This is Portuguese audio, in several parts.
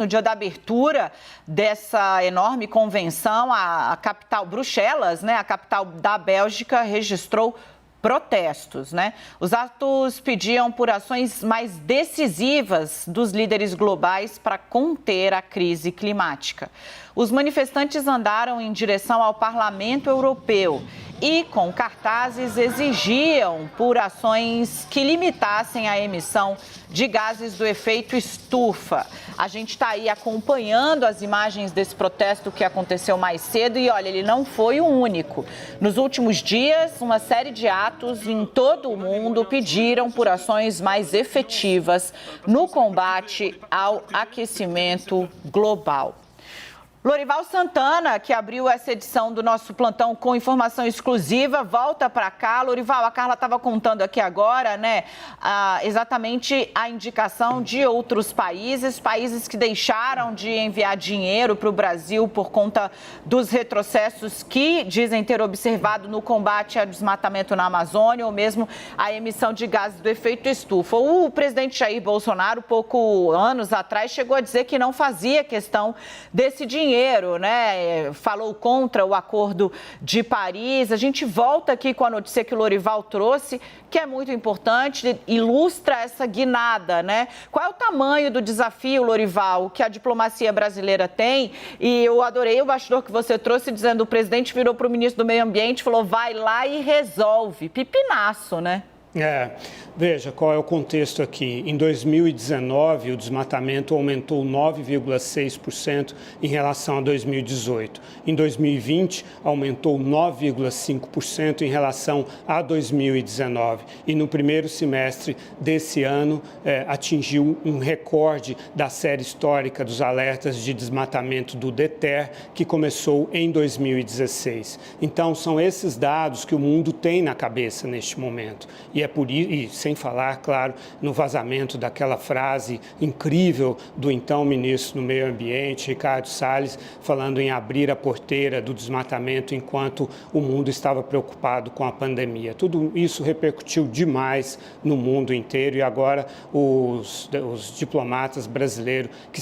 No dia da abertura dessa enorme convenção, a capital, Bruxelas, né, a capital da Bélgica, registrou protestos, né? Os atos pediam por ações mais decisivas dos líderes globais para conter a crise climática. Os manifestantes andaram em direção ao Parlamento Europeu e, com cartazes, exigiam por ações que limitassem a emissão de gases do efeito estufa. A gente está aí acompanhando as imagens desse protesto que aconteceu mais cedo e, olha, ele não foi o único. Nos últimos dias, uma série de atos em todo o mundo pediram por ações mais efetivas no combate ao aquecimento global. Lorival Santana, que abriu essa edição do nosso plantão com informação exclusiva, volta para cá. Lorival, a Carla estava contando aqui agora, né, exatamente a indicação de outros países que deixaram de enviar dinheiro para o Brasil por conta dos retrocessos que dizem ter observado no combate ao desmatamento na Amazônia ou mesmo a emissão de gases do efeito estufa. O presidente Jair Bolsonaro, anos atrás, chegou a dizer que não fazia questão desse dinheiro, né? Falou contra o Acordo de Paris. A gente volta aqui com a notícia que o Lorival trouxe, que é muito importante, ilustra essa guinada, né? Qual é o tamanho do desafio, Lorival, que a diplomacia brasileira tem? E eu adorei o bastidor que você trouxe, dizendo que o presidente virou para o ministro do Meio Ambiente e falou, vai lá e resolve. Pipinaço, né? Veja qual é o contexto aqui. Em 2019, o desmatamento aumentou 9,6% em relação a 2018. Em 2020, aumentou 9,5% em relação a 2019. E no primeiro semestre desse ano, atingiu um recorde da série histórica dos alertas de desmatamento do DETER, que começou em 2016. Então, são esses dados que o mundo tem na cabeça neste momento. E é por isso, e sem falar, claro, no vazamento daquela frase incrível do então ministro do Meio Ambiente, Ricardo Salles, falando em abrir a porteira do desmatamento enquanto o mundo estava preocupado com a pandemia. Tudo isso repercutiu demais no mundo inteiro e agora os diplomatas brasileiros que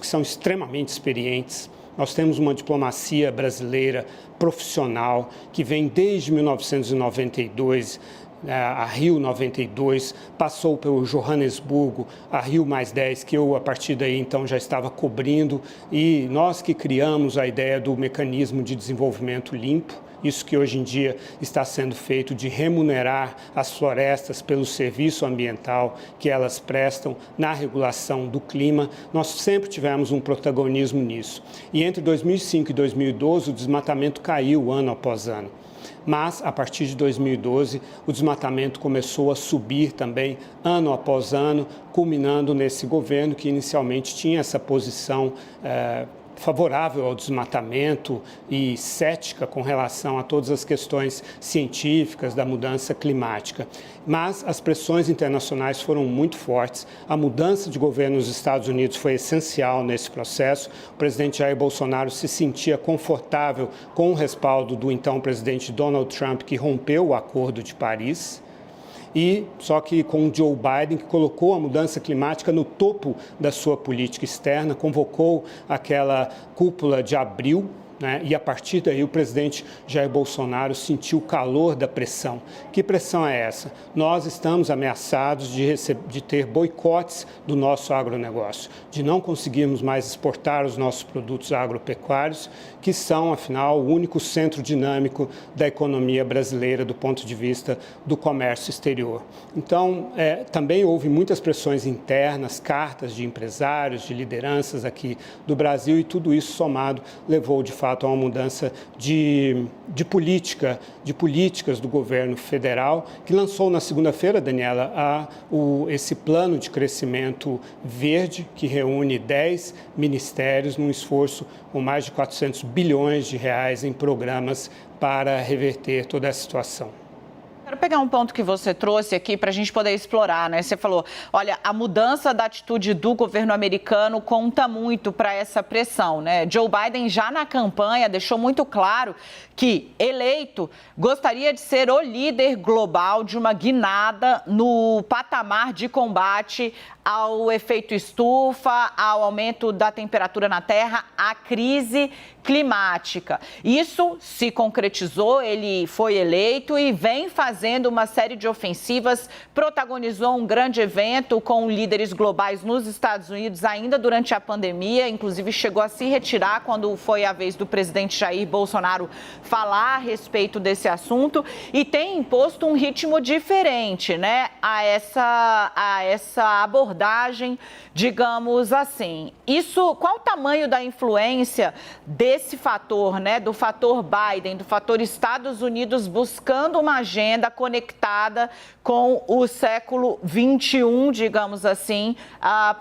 são extremamente experientes. Nós temos uma diplomacia brasileira profissional que vem desde 1992, a Rio 92, passou pelo Johannesburgo, a Rio+10, que eu, a partir daí, então, já estava cobrindo, e nós que criamos a ideia do mecanismo de desenvolvimento limpo, isso que hoje em dia está sendo feito de remunerar as florestas pelo serviço ambiental que elas prestam na regulação do clima, nós sempre tivemos um protagonismo nisso. E entre 2005 e 2012, o desmatamento caiu ano após ano. Mas, a partir de 2012, o desmatamento começou a subir também, ano após ano, culminando nesse governo que inicialmente tinha essa posição favorável ao desmatamento e cética com relação a todas as questões científicas da mudança climática. Mas as pressões internacionais foram muito fortes. A mudança de governo nos Estados Unidos foi essencial nesse processo. O presidente Jair Bolsonaro se sentia confortável com o respaldo do então presidente Donald Trump, que rompeu o Acordo de Paris. E só que com o Joe Biden, que colocou a mudança climática no topo da sua política externa, convocou aquela cúpula de abril, né? E a partir daí o presidente Jair Bolsonaro sentiu o calor da pressão. Que pressão é essa? Nós estamos ameaçados de ter boicotes do nosso agronegócio, de não conseguirmos mais exportar os nossos produtos agropecuários, que são, afinal, o único centro dinâmico da economia brasileira do ponto de vista do comércio exterior. Então, também houve muitas pressões internas, cartas de empresários, de lideranças aqui do Brasil, e tudo isso somado levou, de fato, a uma mudança de políticas do governo federal, que lançou na segunda-feira, Daniela, esse plano de crescimento verde, que reúne 10 ministérios num esforço com mais de 400 bilhões de reais em programas para reverter toda a situação. Quero pegar um ponto que você trouxe aqui para a gente poder explorar, né? Você falou, olha, a mudança da atitude do governo americano conta muito para essa pressão, né? Joe Biden já na campanha deixou muito claro que, eleito, gostaria de ser o líder global de uma guinada no patamar de combate ao efeito estufa, ao aumento da temperatura na Terra, à crise climática. Isso se concretizou, ele foi eleito e vem fazendo uma série de ofensivas, protagonizou um grande evento com líderes globais nos Estados Unidos ainda durante a pandemia, inclusive chegou a se retirar quando foi a vez do presidente Jair Bolsonaro falar a respeito desse assunto e tem imposto um ritmo diferente, né, a essa abordagem, digamos assim. Qual o tamanho da influência desse fator, né, do fator Biden, do fator Estados Unidos buscando uma agenda conectada com o século XXI, digamos assim,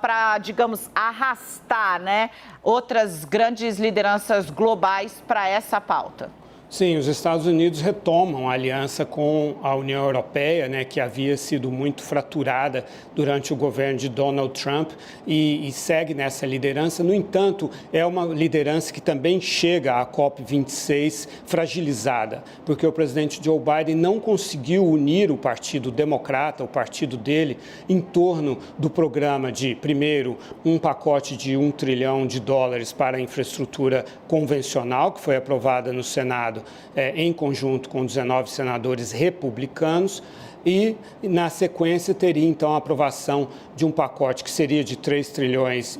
para, digamos, arrastar, né, outras grandes lideranças globais para essa pauta? Sim, os Estados Unidos retomam a aliança com a União Europeia, né, que havia sido muito fraturada durante o governo de Donald Trump e segue nessa liderança. No entanto, é uma liderança que também chega à COP26 fragilizada, porque o presidente Joe Biden não conseguiu unir o Partido Democrata, o partido dele, em torno do programa de, primeiro, um pacote de $1 trilhão para a infraestrutura convencional, que foi aprovada no Senado em conjunto com 19 senadores republicanos, e, na sequência, teria, então, a aprovação de um pacote que seria de $3,5 trilhões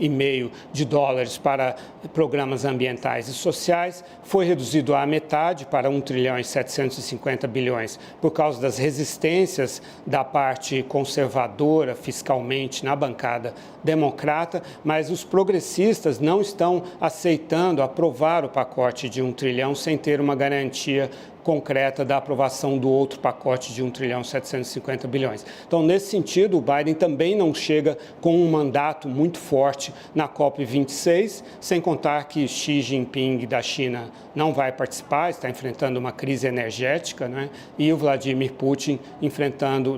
para programas ambientais e sociais, foi reduzido à metade para $1,750 trilhões por causa das resistências da parte conservadora fiscalmente na bancada democrata, mas os progressistas não estão aceitando aprovar o pacote de $1 trilhão sem ter uma garantia concreta da aprovação do outro pacote de $1,750 trilhões. Então, nesse sentido, o Biden também não chega com um mandato muito forte na COP26, sem contar que Xi Jinping da China não vai participar, está enfrentando uma crise energética, né? E o Vladimir Putin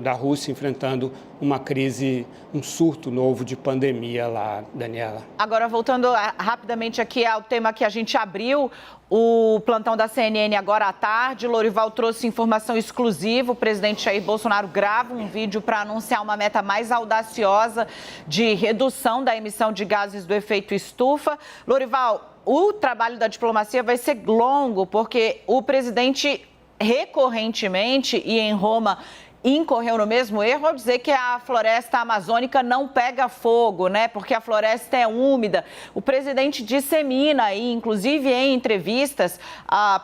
da Rússia enfrentando uma crise, um surto novo de pandemia lá, Daniela. Agora, voltando rapidamente aqui ao tema que a gente abriu, o plantão da CNN agora à tarde, Lorival trouxe informação exclusiva, o presidente Jair Bolsonaro grava um vídeo para anunciar uma meta mais audaciosa de redução da emissão de gases do efeito estufa. Lorival, o trabalho da diplomacia vai ser longo, porque o presidente recorrentemente, e em Roma, incorreu no mesmo erro ao dizer que a floresta amazônica não pega fogo, né? Porque a floresta é úmida. O presidente dissemina aí, inclusive em entrevistas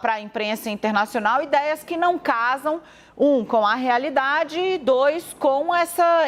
para a imprensa internacional, ideias que não casam, com a realidade e com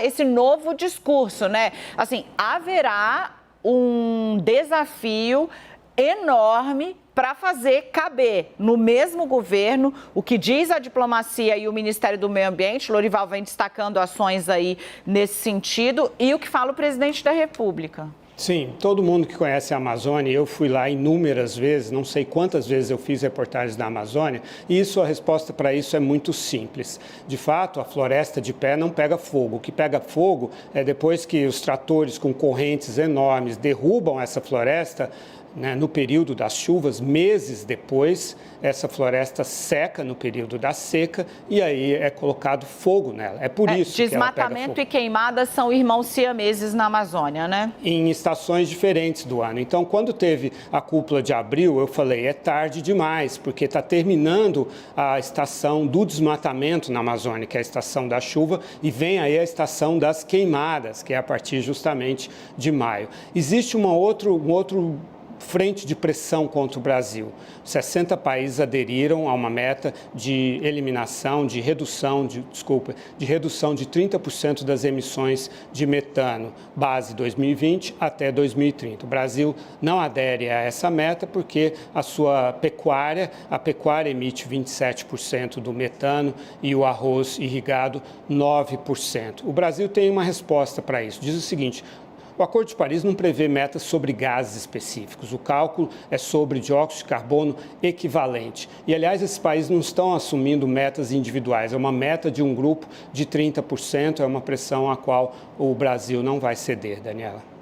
esse novo discurso, né? Assim, haverá um desafio enorme para fazer caber no mesmo governo o que diz a diplomacia e o Ministério do Meio Ambiente. Lorival vem destacando ações aí nesse sentido, e o que fala o presidente da República. Sim, todo mundo que conhece a Amazônia, eu fui lá inúmeras vezes, não sei quantas vezes eu fiz reportagens da Amazônia, e a resposta para isso é muito simples. De fato, a floresta de pé não pega fogo. O que pega fogo é depois que os tratores com correntes enormes derrubam essa floresta, né, no período das chuvas, meses depois, essa floresta seca no período da seca e aí é colocado fogo nela. É por isso que ela pega fogo. Desmatamento e queimadas são irmãos siameses na Amazônia, né? Em estações diferentes do ano. Então, quando teve a cúpula de abril, eu falei, é tarde demais, porque está terminando a estação do desmatamento na Amazônia, que é a estação da chuva, e vem aí a estação das queimadas, que é a partir justamente de maio. Existe um outro frente de pressão contra o Brasil. 60 países aderiram a uma meta de eliminação, de redução de 30% das emissões de metano, base 2020 até 2030. O Brasil não adere a essa meta porque a pecuária emite 27% do metano e o arroz irrigado 9%. O Brasil tem uma resposta para isso. Diz o seguinte: O Acordo de Paris não prevê metas sobre gases específicos. O cálculo é sobre dióxido de carbono equivalente. E, aliás, esses países não estão assumindo metas individuais. É uma meta de um grupo de 30%, é uma pressão a qual o Brasil não vai ceder, Daniela.